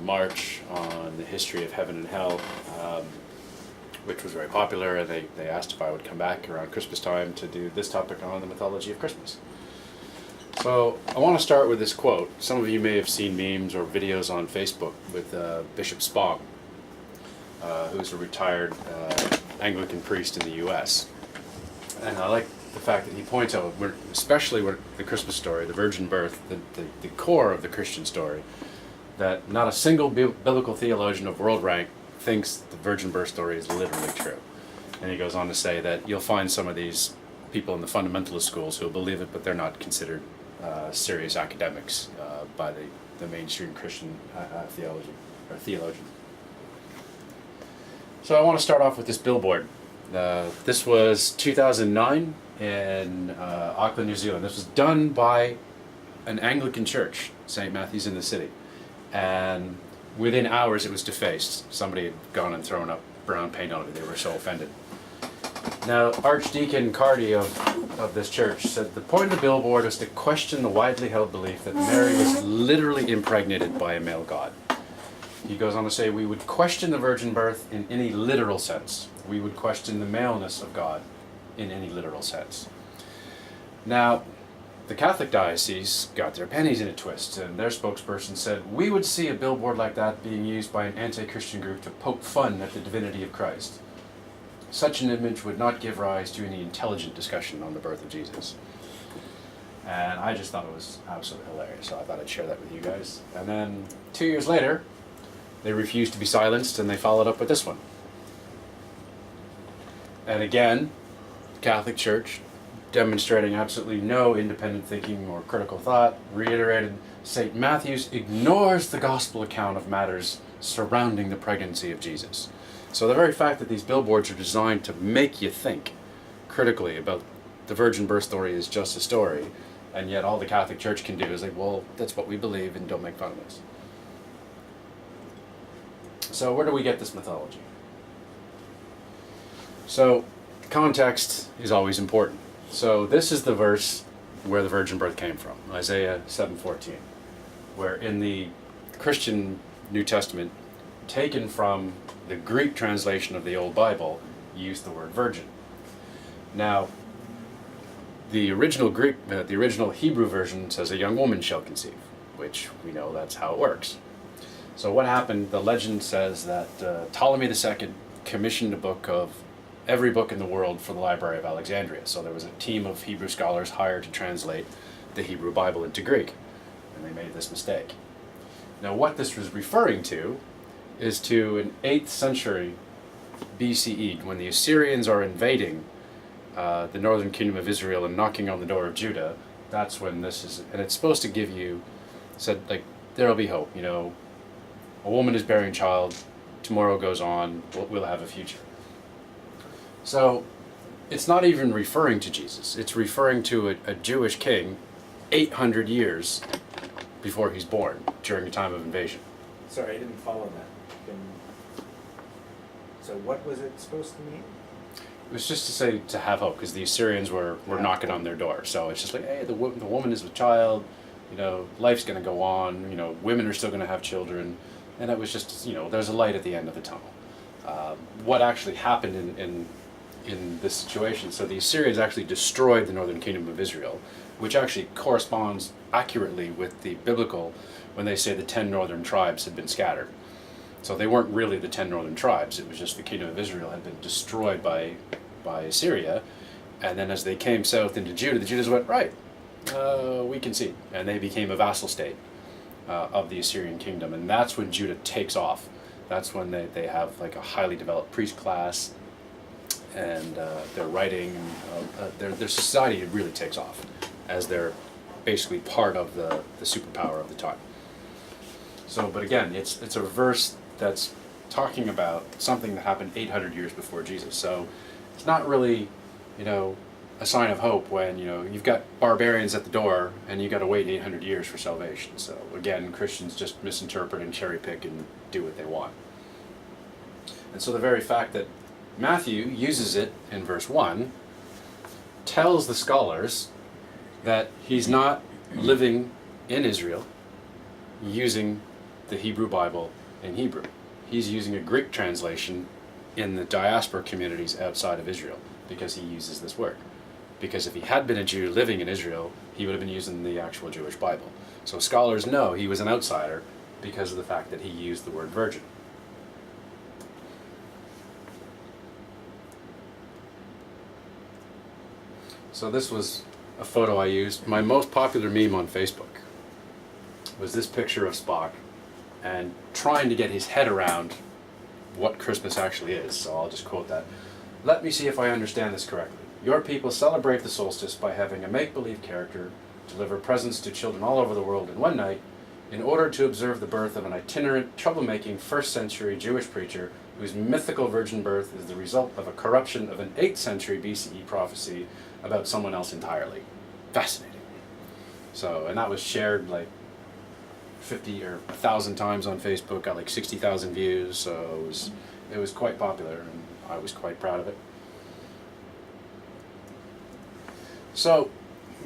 march on the history of heaven and hell, which was very popular, and they asked if I would come back around Christmas time to do this topic on the mythology of Christmas. So I want to start with this quote. Some of you may have seen memes or videos on Facebook with Bishop Spong, who's a retired Anglican priest in the U.S. And I like the fact that he points out, especially with the Christmas story, the virgin birth, the core of the Christian story, that not a single biblical theologian of world rank thinks the virgin birth story is literally true. And he goes on to say that you'll find some of these people in the fundamentalist schools who believe it, but they're not considered serious academics by the mainstream Christian theologian. So I want to start off with this billboard. This was 2009 in Auckland, New Zealand. This was done by an Anglican church, St. Matthew's in the City. And within hours it was defaced. Somebody had gone and thrown up brown paint on it. They were so offended. Now, Archdeacon Cardy of this church said the point of the billboard was to question the widely held belief that Mary was literally impregnated by a male god. He goes on to say, we would question the virgin birth in any literal sense. We would question the maleness of God in any literal sense. Now, the Catholic diocese got their pennies in a twist, and their spokesperson said, we would see a billboard like that being used by an anti-Christian group to poke fun at the divinity of Christ. Such an image would not give rise to any intelligent discussion on the birth of Jesus. And I just thought it was absolutely hilarious, so I thought I'd share that with you guys. And then 2 years later, they refused to be silenced, and they followed up with this one. And again, the Catholic Church, demonstrating absolutely no independent thinking or critical thought, reiterated, St. Matthew's ignores the gospel account of matters surrounding the pregnancy of Jesus. So the very fact that these billboards are designed to make you think critically about the virgin birth story is just a story, and yet all the Catholic Church can do is like, well, that's what we believe and don't make fun of us. So where do we get this mythology? So context is always important. So this is the verse where the virgin birth came from, Isaiah 7:14, where in the Christian New Testament, taken from the Greek translation of the Old Bible, used the word virgin. Now, the original Hebrew version says a young woman shall conceive, which we know that's how it works. So what happened, the legend says that Ptolemy II commissioned a book of every book in the world for the Library of Alexandria. So there was a team of Hebrew scholars hired to translate the Hebrew Bible into Greek, and they made this mistake. Now what this was referring to is to an 8th century BCE, when the Assyrians are invading the northern kingdom of Israel and knocking on the door of Judah. That's when this is, and it's supposed to give you, said like, there'll be hope, you know, a woman is bearing a child, tomorrow goes on, we'll have a future. So it's not even referring to Jesus. It's referring to a Jewish king 800 years before he's born, during a time of invasion. Sorry, I didn't follow that. So what was it supposed to mean? It was just to say to have hope, because the Assyrians were knocking on their door. So it's just like, hey, the woman is with child, you know, life's going to go on, you know, women are still going to have children. And it was just, you know, there's a light at the end of the tunnel. What actually happened in this situation, so the Assyrians actually destroyed the northern kingdom of Israel, which actually corresponds accurately with the biblical when they say the 10 northern tribes had been scattered. So they weren't really the 10 northern tribes, it was just the kingdom of Israel had been destroyed by Assyria, and then as they came south into Judah, the Judeans went, right, we concede, and they became a vassal state of the Assyrian kingdom, and that's when Judah takes off. That's when they have like a highly developed priest class, and their writing, their society really takes off, as they're basically part of the superpower of the time. So, but again, it's a verse that's talking about something that happened 800 years before Jesus. So it's not really, you know, a sign of hope when, you know, you've got barbarians at the door and you've got to wait 800 years for salvation. So again, Christians just misinterpret and cherry pick and do what they want. And so the very fact that Matthew uses it in verse 1 tells the scholars that he's not living in Israel using the Hebrew Bible in Hebrew. He's using a Greek translation in the diaspora communities outside of Israel because he uses this word. Because if he had been a Jew living in Israel, he would have been using the actual Jewish Bible. So scholars know he was an outsider because of the fact that he used the word virgin. So this was a photo I used. My most popular meme on Facebook was this picture of Spock and trying to get his head around what Christmas actually is. So I'll just quote that. "Let me see if I understand this correctly. Your people celebrate the solstice by having a make-believe character deliver presents to children all over the world in one night in order to observe the birth of an itinerant, troublemaking first-century Jewish preacher whose mythical virgin birth is the result of a corruption of an 8th century BCE prophecy about someone else entirely." Fascinating. So, and that was shared like 50 or 1,000 times on Facebook, got like 60,000 views, so it was quite popular, and I was quite proud of it. So,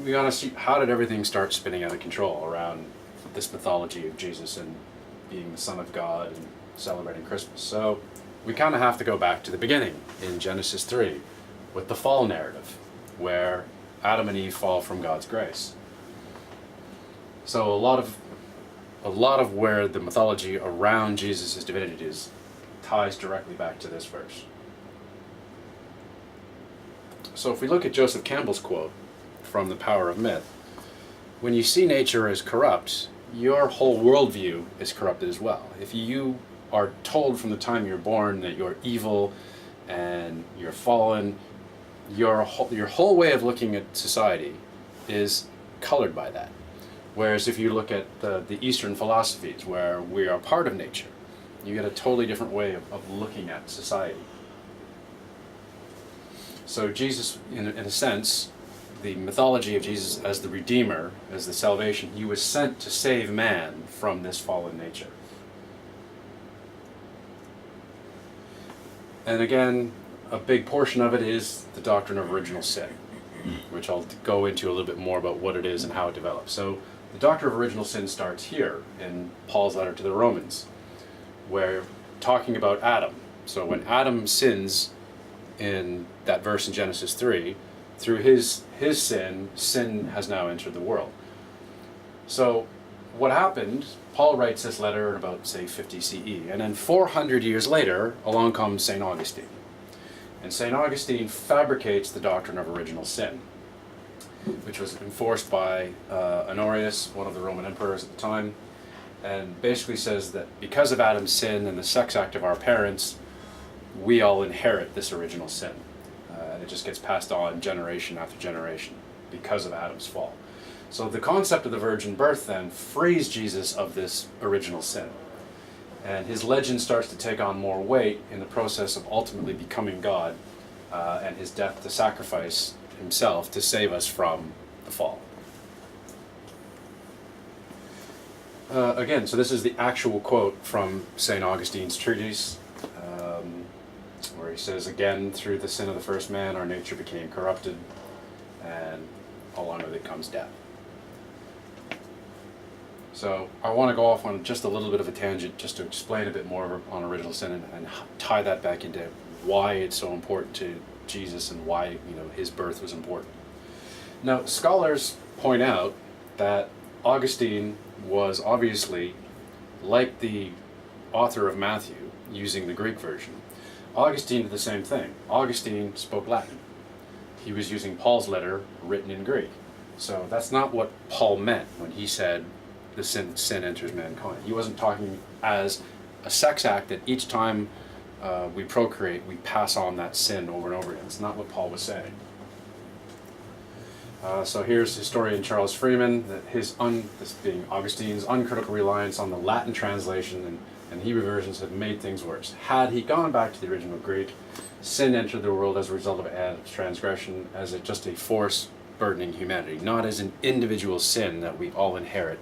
we gotta see, how did everything start spinning out of control around this mythology of Jesus and being the Son of God and celebrating Christmas? So, we kind of have to go back to the beginning in Genesis 3 with the fall narrative, where Adam and Eve fall from God's grace. So a lot of where the mythology around Jesus' divinity is ties directly back to this verse. So if we look at Joseph Campbell's quote from The Power of Myth, when you see nature as corrupt, your whole worldview is corrupted as well. If you are told from the time you're born that you're evil and you're fallen, your whole way of looking at society is colored by that. Whereas if you look at the Eastern philosophies, where we are part of nature, you get a totally different way of looking at society. So Jesus, in a sense, the mythology of Jesus as the Redeemer, as the salvation, he was sent to save man from this fallen nature. And again, a big portion of it is the doctrine of original sin, which I'll go into a little bit more about what it is and how it develops. So the doctrine of original sin starts here in Paul's letter to the Romans, where talking about Adam. So when Adam sins in that verse in Genesis 3, through his sin has now entered the world. So what happened, Paul writes this letter in about, say, 50 CE, and then 400 years later, along comes St. Augustine. And St. Augustine fabricates the doctrine of original sin, which was enforced by Honorius, one of the Roman emperors at the time, and basically says that because of Adam's sin and the sex act of our parents, we all inherit this original sin. And it just gets passed on generation after generation because of Adam's fall. So the concept of the virgin birth then frees Jesus of this original sin. And his legend starts to take on more weight in the process of ultimately becoming God, and his death to sacrifice himself to save us from the fall. Again, so this is the actual quote from St. Augustine's treatise, where he says, "Again, through the sin of the first man, our nature became corrupted, and along with it comes death." So I want to go off on just a little bit of a tangent just to explain a bit more on original sin and tie that back into why it's so important to Jesus and why his birth was important. Now, scholars point out that Augustine was obviously, like the author of Matthew, using the Greek version. Augustine did the same thing. Augustine spoke Latin. He was using Paul's letter written in Greek. So that's not what Paul meant when he said the sin enters mankind. He wasn't talking as a sex act that each time we procreate, we pass on that sin over and over again. It's not what Paul was saying. So here's historian Charles Freeman, that this being Augustine's uncritical reliance on the Latin translation and Hebrew versions had made things worse. Had he gone back to the original Greek, sin entered the world as a result of Adam's transgression, as just a force burdening humanity, not as an individual sin that we all inherit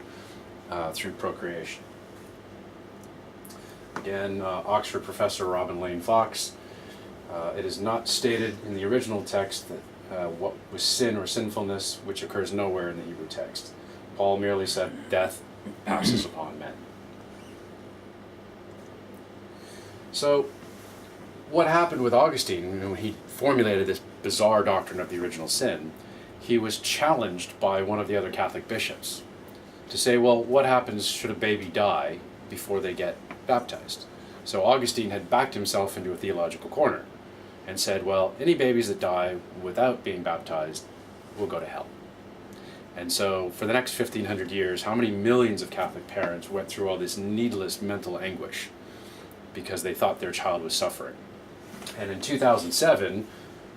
through procreation. Again, Oxford professor Robin Lane Fox, it is not stated in the original text that what was sin or sinfulness, which occurs nowhere in the Hebrew text. Paul merely said death passes upon men. So what happened with Augustine, when he formulated this bizarre doctrine of the original sin, he was challenged by one of the other Catholic bishops to say, well, what happens should a baby die before they get baptized? So Augustine had backed himself into a theological corner and said, well, any babies that die without being baptized will go to hell. And so for the next 1,500 years, how many millions of Catholic parents went through all this needless mental anguish because they thought their child was suffering? And in 2007,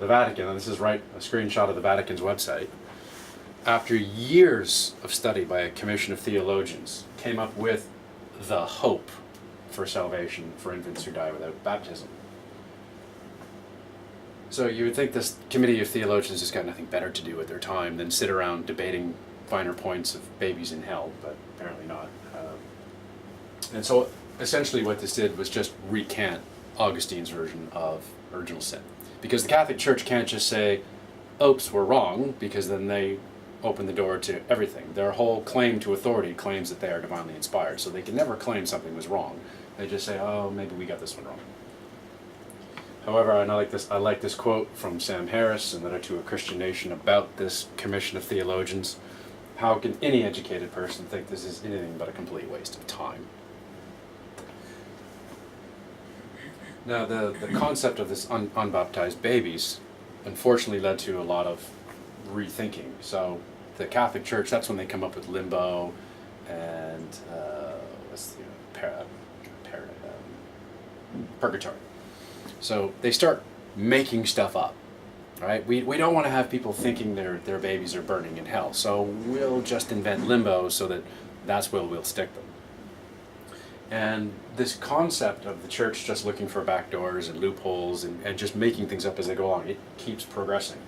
the Vatican, and this is right, a screenshot of the Vatican's website, after years of study by a commission of theologians, came up with the hope for salvation for infants who die without baptism. So you would think this committee of theologians has got nothing better to do with their time than sit around debating finer points of babies in hell, but apparently not. And so essentially what this did was just recant Augustine's version of original sin. Because the Catholic Church can't just say, oops, we're wrong, because then they open the door to everything. Their whole claim to authority claims that they are divinely inspired, so they can never claim something was wrong. They just say, oh, maybe we got this one wrong. However, I like this quote from Sam Harris in Letter to a Christian Nation about this commission of theologians. How can any educated person think this is anything but a complete waste of time? Now, the concept of this unbaptized babies unfortunately led to a lot of rethinking. So the Catholic Church, that's when they come up with limbo and purgatory. So they start making stuff up, right? We don't want to have people thinking their babies are burning in hell, so we'll just invent limbo so that's where we'll stick them. And this concept of the church just looking for backdoors and loopholes and just making things up as they go along, it keeps progressing.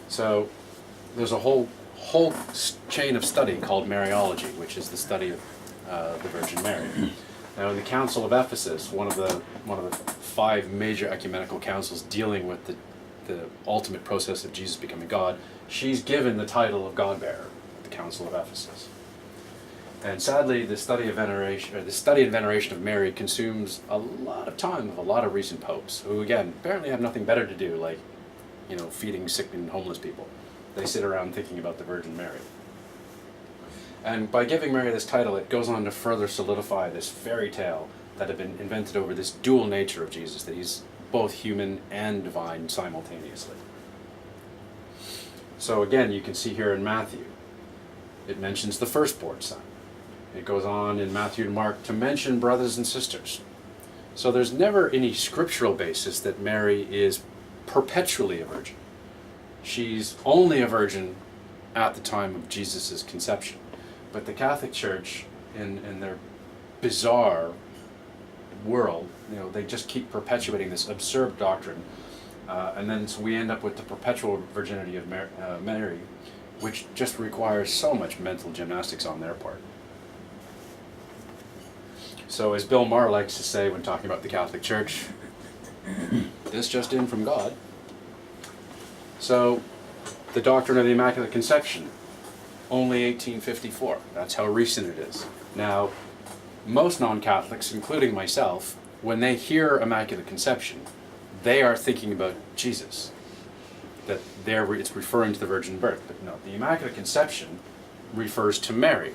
So there's a whole chain of study called Mariology, which is the study of the Virgin Mary. Now, in the Council of Ephesus, one of the 5 major ecumenical councils dealing with the ultimate process of Jesus becoming God, she's given the title of God-bearer at the Council of Ephesus. And sadly, the study and veneration of Mary consumes a lot of time of a lot of recent popes, who again apparently have nothing better to do, like feeding sick and homeless people. They sit around thinking about the Virgin Mary. And by giving Mary this title, it goes on to further solidify this fairy tale that had been invented over this dual nature of Jesus, that he's both human and divine simultaneously. So again, you can see here in Matthew, it mentions the firstborn son. It goes on in Matthew and Mark to mention brothers and sisters. So there's never any scriptural basis that Mary is perpetually a virgin. She's only a virgin at the time of Jesus' conception. But the Catholic Church, in their bizarre world, they just keep perpetuating this absurd doctrine, and then so we end up with the perpetual virginity of Mary, which just requires so much mental gymnastics on their part. So as Bill Maher likes to say when talking about the Catholic Church, this just in from God. So the doctrine of the Immaculate Conception, only 1854. That's how recent it is. Now, most non-Catholics, including myself, when they hear Immaculate Conception, they are thinking about Jesus. That it's referring to the virgin birth. But no, the Immaculate Conception refers to Mary.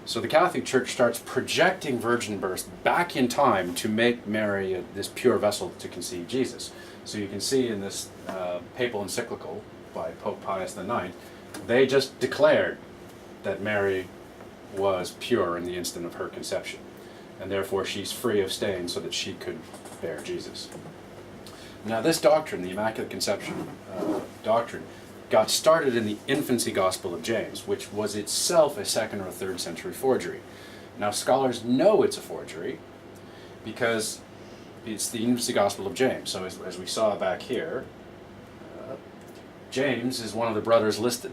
So the Catholic Church starts projecting virgin birth back in time to make Mary this pure vessel to conceive Jesus. So you can see in this papal encyclical by Pope Pius IX, they just declared that Mary was pure in the instant of her conception, and therefore she's free of stain so that she could bear Jesus. Now this doctrine, the Immaculate Conception doctrine, got started in the infancy Gospel of James, which was itself a 2nd or 3rd century forgery. Now scholars know it's a forgery because it's the infancy Gospel of James. So as we saw back here, James is one of the brothers listed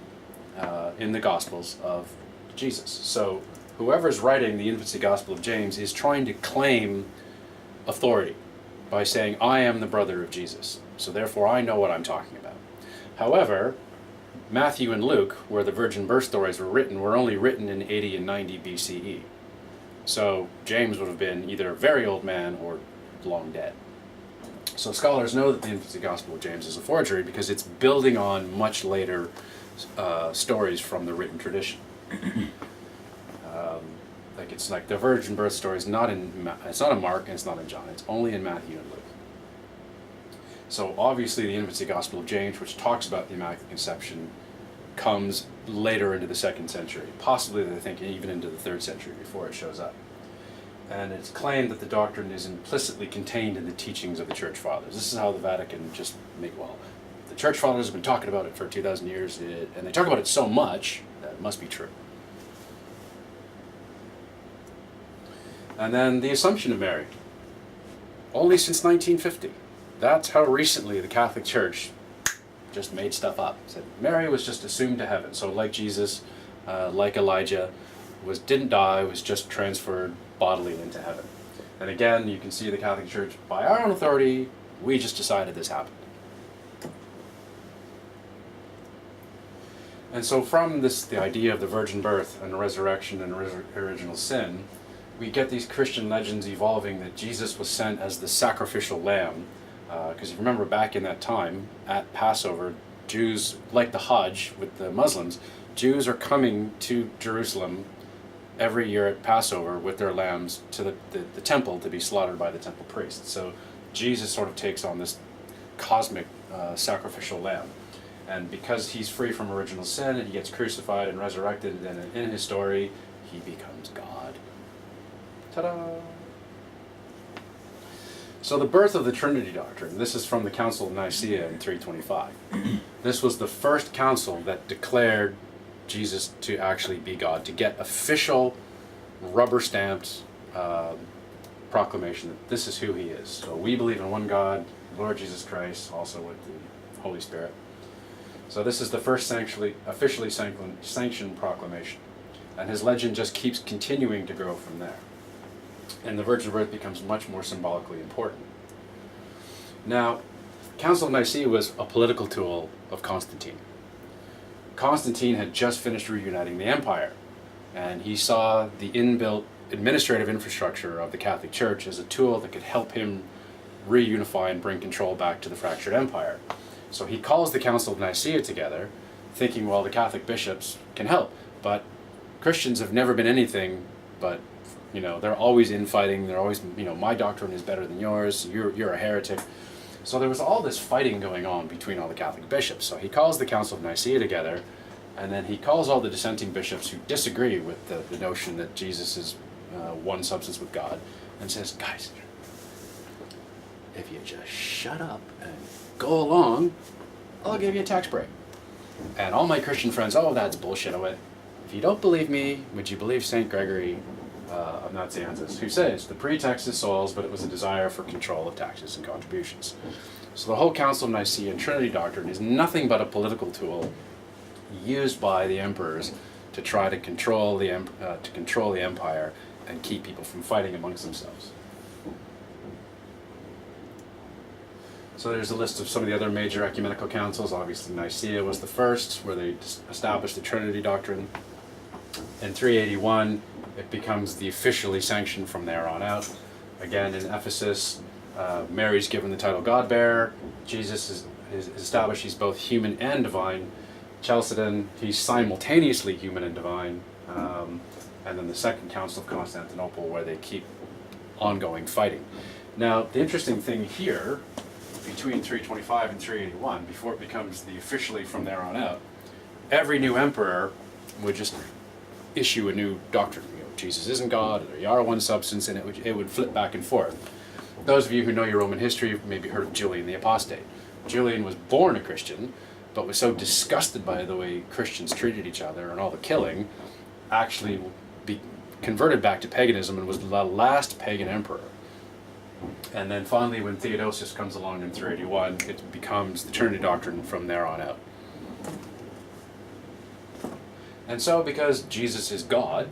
in the Gospels of Jesus. So whoever's writing the infancy Gospel of James is trying to claim authority by saying, I am the brother of Jesus, so therefore I know what I'm talking about. However, Matthew and Luke, where the virgin birth stories were only written in 80 and 90 BCE. So James would have been either a very old man or long dead. So scholars know that the infancy gospel of James is a forgery because it's building on much later stories from the written tradition. It's like the virgin birth story is not in it's not in Mark and it's not in John. It's only in Matthew and Luke. So obviously the infancy gospel of James, which talks about the Immaculate Conception, comes later into the 2nd century, possibly they think even into the 3rd century before it shows up. And it's claimed that the doctrine is implicitly contained in the teachings of the Church Fathers. This is how the Vatican just the Church Fathers have been talking about it for 2,000 years, and they talk about it so much that it must be true. And then the Assumption of Mary, only since 1950. That's how recently the Catholic Church just made stuff up. Said Mary was just assumed to heaven. So like Jesus, like Elijah, didn't die, was just transferred bodily into heaven. And again, you can see the Catholic Church, by our own authority, we just decided this happened. And so from this, the idea of the virgin birth and resurrection and original sin, we get these Christian legends evolving that Jesus was sent as the sacrificial lamb. Because you remember back in that time, at Passover, Jews, like the Hajj with the Muslims, Jews are coming to Jerusalem every year at Passover with their lambs to the temple to be slaughtered by the temple priests. So Jesus sort of takes on this cosmic sacrificial lamb. And because he's free from original sin and he gets crucified and resurrected, and in his story, he becomes God. Ta-da! So the birth of the Trinity doctrine, this is from the Council of Nicaea in 325. This was the first council that declared Jesus to actually be God, to get official rubber-stamped proclamation that this is who he is. So we believe in one God, Lord Jesus Christ, also with the Holy Spirit. So this is the first officially sanctioned proclamation. And his legend just keeps continuing to grow from there. And the virgin birth becomes much more symbolically important. Now, Council of Nicaea was a political tool of Constantine. Constantine had just finished reuniting the empire, and he saw the inbuilt administrative infrastructure of the Catholic Church as a tool that could help him reunify and bring control back to the fractured empire. So he calls the Council of Nicaea together, thinking, well, the Catholic bishops can help, but Christians have never been anything but, they're always infighting, they're always, my doctrine is better than yours, you're a heretic. So there was all this fighting going on between all the Catholic bishops. So he calls the Council of Nicaea together, and then he calls all the dissenting bishops who disagree with the notion that Jesus is one substance with God, and says, guys, if you just shut up and go along, I'll give you a tax break. And all my Christian friends, oh, that's bullshit. I went, if you don't believe me, would you believe St. Gregory of Nazianzus, who says the pretext is souls, but it was a desire for control of taxes and contributions. So the whole Council of Nicaea and Trinity doctrine is nothing but a political tool used by the emperors to try to control the empire and keep people from fighting amongst themselves. So there's a list of some of the other major ecumenical councils. Obviously Nicaea was the first, where they established the Trinity doctrine. In 381, it becomes the officially sanctioned from there on out. Again, in Ephesus, Mary's given the title God-bearer. Jesus is established he's both human and divine. Chalcedon, he's simultaneously human and divine. And then the Second Council of Constantinople, where they keep ongoing fighting. Now, the interesting thing here, between 325 and 381, before it becomes the officially from there on out, every new emperor would just issue a new doctrine. Jesus isn't God, or you are one substance, and it would flip back and forth. Those of you who know your Roman history have maybe heard of Julian the Apostate. Julian was born a Christian, but was so disgusted by the way Christians treated each other and all the killing, actually converted back to paganism and was the last pagan emperor. And then finally, when Theodosius comes along in 381, it becomes the Trinity doctrine from there on out. And so, because Jesus is God,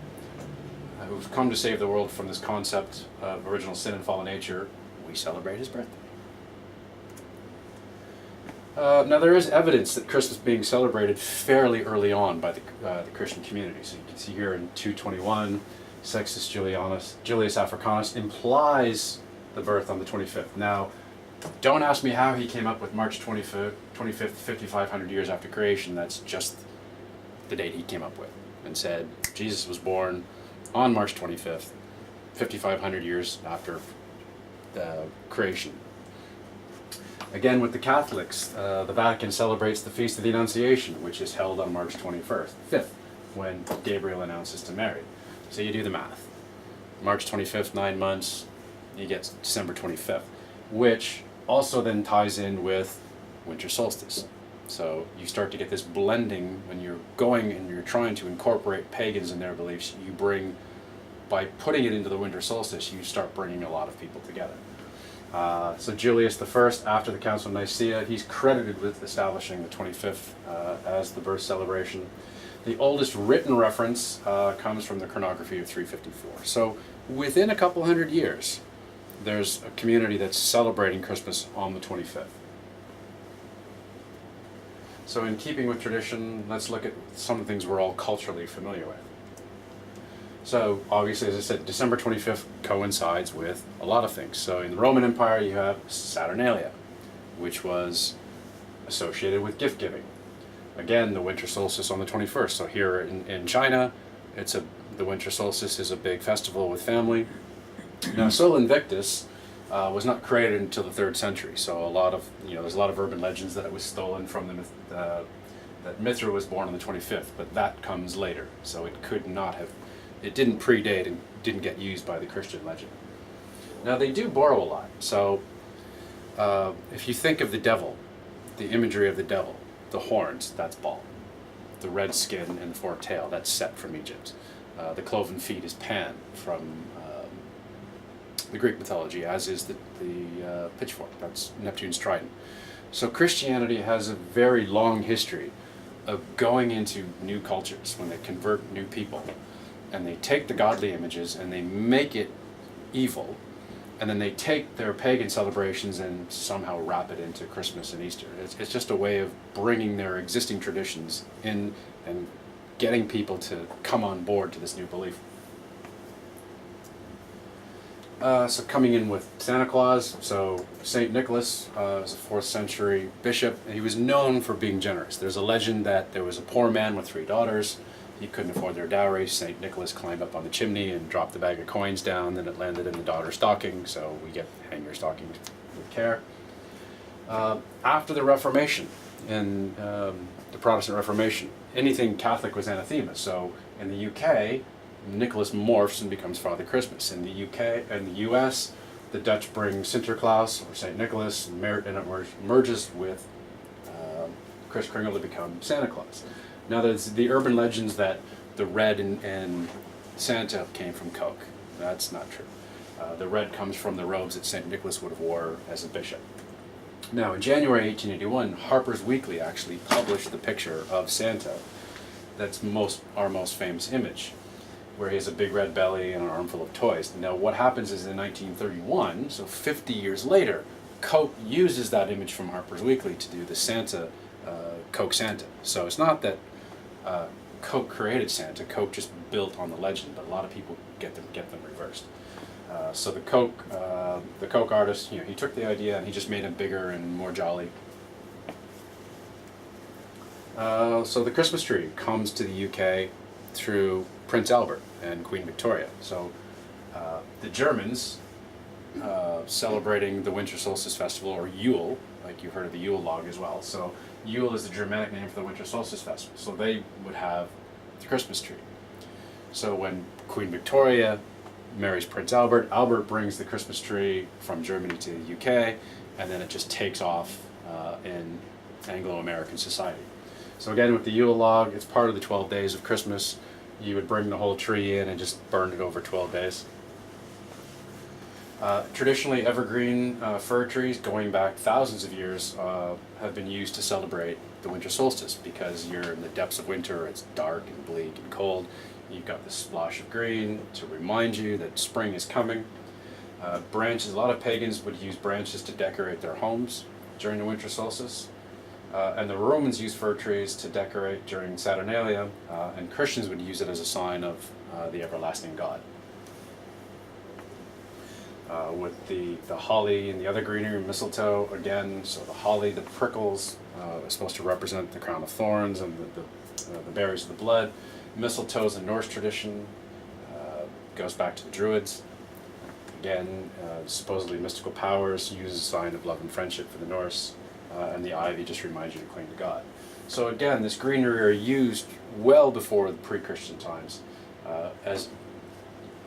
who's come to save the world from this concept of original sin and fallen nature, we celebrate his birthday. Now, there is evidence that Christmas being celebrated fairly early on by the Christian community. So you can see here in 221, Sextus Julius Africanus implies the birth on the 25th. Now, don't ask me how he came up with March 25th, 5,500 years after creation. That's just the date he came up with, and said Jesus was born on March 25th, 5,500 years after creation. Again, with the Catholics, the Vatican celebrates the Feast of the Annunciation, which is held on March 5th, when Gabriel announces to Mary. So you do the math. March 25th, 9 months, you get December 25th, which also then ties in with winter solstice. So you start to get this blending when you're going and you're trying to incorporate pagans in their beliefs. You bring, by putting it into the winter solstice, you start bringing a lot of people together. So Julius I, after the Council of Nicaea, he's credited with establishing the 25th as the birth celebration. The oldest written reference comes from the chronography of 354. So within a couple hundred years, there's a community that's celebrating Christmas on the 25th. So in keeping with tradition, let's look at some of the things we're all culturally familiar with. So obviously, as I said, December 25th coincides with a lot of things. So in the Roman Empire, you have Saturnalia, which was associated with gift giving. Again, the winter solstice on the 21st. So here in China, the winter solstice is a big festival with family. Now, Sol Invictus was not created until the 3rd century. So there's a lot of urban legends that it was stolen from that Mithra was born on the 25th, but that comes later. So it didn't predate and didn't get used by the Christian legend. Now, they do borrow a lot. So if you think of the devil, the imagery of the devil, the horns, that's Baal. The red skin and the forked tail, that's Set from Egypt. The cloven feet is Pan from the Greek mythology, as is the pitchfork, that's Neptune's trident. So Christianity has a very long history of going into new cultures when they convert new people, and they take the godly images and they make it evil, and then they take their pagan celebrations and somehow wrap it into Christmas and Easter. It's just a way of bringing their existing traditions in and getting people to come on board to this new belief. So coming in with Santa Claus, so St. Nicholas was a 4th century bishop, and he was known for being generous. There's a legend that there was a poor man with 3 daughters. He couldn't afford their dowry. St. Nicholas climbed up on the chimney and dropped the bag of coins down, then it landed in the daughter's stocking, so we get hang your stocking with care. After the Reformation, in the Protestant Reformation, anything Catholic was anathema. So in the UK, Nicholas morphs and becomes Father Christmas. In the UK and the US, the Dutch bring Sinterklaas or St. Nicholas, and it merges with Kris Kringle to become Santa Claus. Now, there's the urban legends that the red and Santa came from Coke. That's not true. The red comes from the robes that St. Nicholas would have wore as a bishop. Now, in January 1881, Harper's Weekly actually published the picture of Santa that's our most famous image, where he has a big red belly and an armful of toys. Now, what happens is in 1931, so 50 years later, Coke uses that image from Harper's Weekly to do the Santa, Coke Santa. So it's not that Coke created Santa. Coke just built on the legend, but a lot of people get them reversed. So the Coke artist, he took the idea and he just made it bigger and more jolly. So the Christmas tree comes to the UK through Prince Albert and Queen Victoria. So the Germans celebrating the winter solstice festival, or Yule, like you've heard of the Yule log as well. So Yule is the Germanic name for the winter solstice festival. So they would have the Christmas tree. So when Queen Victoria marries Prince Albert, Albert brings the Christmas tree from Germany to the UK, and then it just takes off in Anglo-American society. So again, with the Yule log, it's part of the 12 days of Christmas. You would bring the whole tree in and just burn it over 12 days. Traditionally, evergreen fir trees, going back thousands of years, have been used to celebrate the winter solstice, because you're in the depths of winter, it's dark and bleak and cold. You've got this splash of green to remind you that spring is coming. Branches, a lot of pagans would use branches to decorate their homes during the winter solstice. And the Romans used fir trees to decorate during Saturnalia, and Christians would use it as a sign of the everlasting God. with the holly and the other greenery, mistletoe again. So the holly, the prickles, is supposed to represent the crown of thorns and the berries of the blood. Mistletoe is a Norse tradition, goes back to the Druids. Again, supposedly mystical powers, used as a sign of love and friendship for the Norse, and the ivy just reminds you to cling to God. So again, this greenery are used well before the pre-Christian times as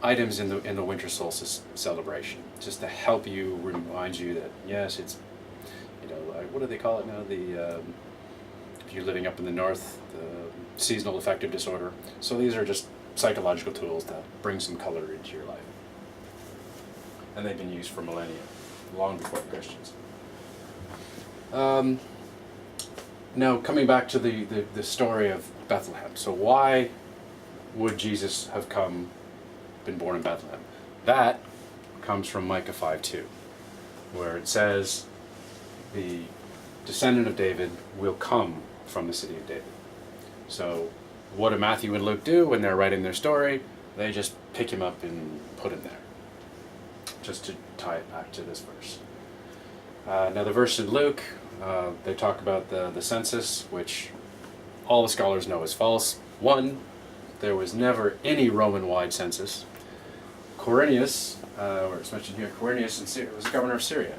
items in the winter solstice celebration, just to help you, remind you that yes, it's, you know, what do they call it now? If you're living up in the north, the seasonal affective disorder. So these are just psychological tools to bring some color into your life, and they've been used for millennia, long before the Christians. Now coming back to the story of Bethlehem. So why would Jesus have been born in Bethlehem? That comes from Micah 5:2, where it says the descendant of David will come from the city of David. So what do Matthew and Luke do when they're writing their story? They just pick him up and put him there, just to tie it back to this verse. Now the verse in Luke, they talk about the census, which all the scholars know is false. One, there was never any Roman-wide census. Quirinius, or it's mentioned here, Quirinius was governor of Syria.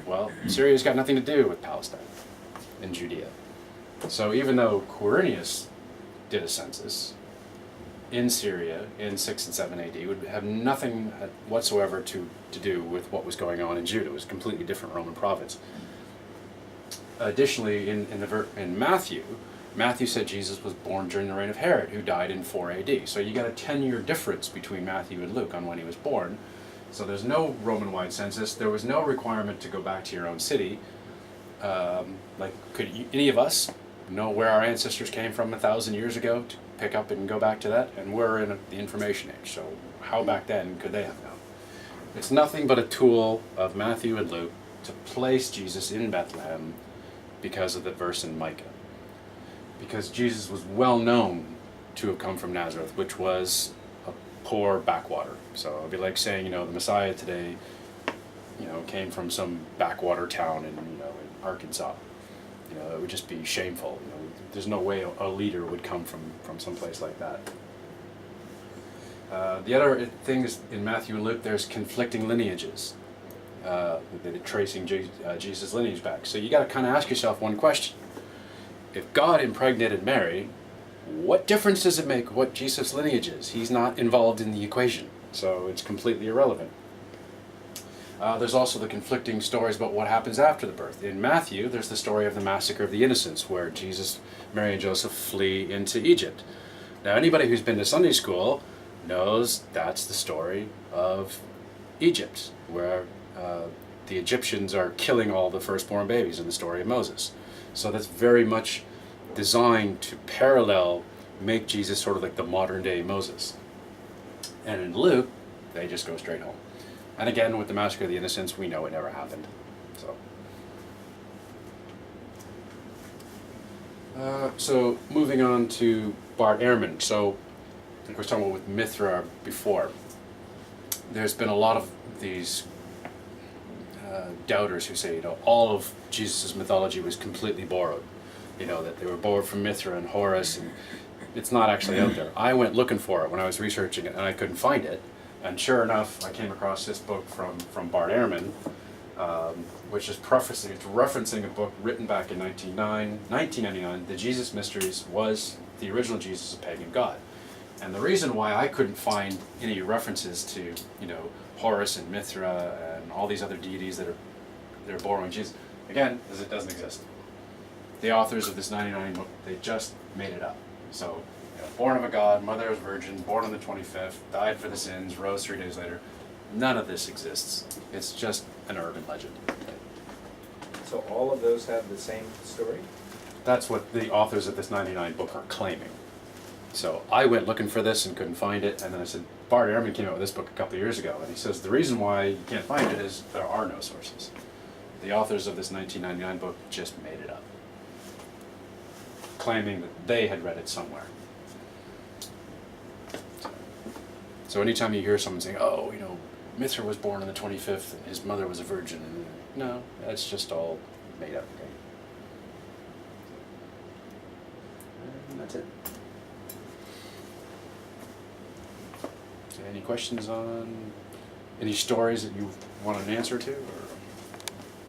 Well, Syria's got nothing to do with Palestine and Judea. So even though Quirinius did a census in Syria in 6 and 7 AD, would have nothing whatsoever to do with what was going on in Judah. It was a completely different Roman province. Additionally, in Matthew said Jesus was born during the reign of Herod, who died in 4 AD. So you got a 10-year difference between Matthew and Luke on when he was born. So there's no Roman-wide census. There was no requirement to go back to your own city. Could any of us know where our ancestors came from 1,000 years ago to pick up and go back to that? And we're in the information age, so how back then could they have known? It's nothing but a tool of Matthew and Luke to place Jesus in Bethlehem because of the verse in Micah. Because Jesus was well known to have come from Nazareth, which was a poor backwater. So it'd be like saying, the Messiah today, came from some backwater town in Arkansas. It would just be shameful. There's no way a leader would come from some place like that. The other thing is in Matthew and Luke, there's conflicting lineages. They're tracing Jesus' lineage back. So you got to kind of ask yourself one question. If God impregnated Mary, what difference does it make what Jesus' lineage is? He's not involved in the equation, so it's completely irrelevant. There's also the conflicting stories about what happens after the birth. In Matthew, there's the story of the massacre of the innocents, where Jesus, Mary, and Joseph flee into Egypt. Now, anybody who's been to Sunday school knows that's the story of Egypt, where the Egyptians are killing all the firstborn babies in the story of Moses. So that's very much designed to make Jesus sort of like the modern day Moses. And in Luke, they just go straight home. And again, with the massacre of the innocents, we know it never happened. So moving on to Bart Ehrman. So I think we were talking about with Mithra before. There's been a lot of these doubters who say, all of Jesus' mythology was completely borrowed. That they were borrowed from Mithra and Horus, and it's not actually out there. I went looking for it when I was researching it, and I couldn't find it. And sure enough, I came across this book from Bart Ehrman, which is referencing a book written back in 1999. The Jesus Mysteries was the original Jesus, a pagan god. And the reason why I couldn't find any references to, Horus and Mithra and all these other deities that are borrowing Jesus, again, is it doesn't exist. The authors of this 99 book, they just made it up. So, born of a god, mother of a virgin, born on the 25th, died for the sins, rose 3 days later. None of this exists. It's just an urban legend. So all of those have the same story? That's what the authors of this 99 book are claiming. So I went looking for this and couldn't find it, and then I said, Bart Ehrman came out with this book a couple of years ago, and he says the reason why you can't find it is there are no sources. The authors of this 1999 book just made it up, claiming that they had read it somewhere. So anytime you hear someone saying, Mithra was born on the 25th and his mother was a virgin. And no, that's just all made up. And that's it. Any questions on any stories that you want an answer to? Or?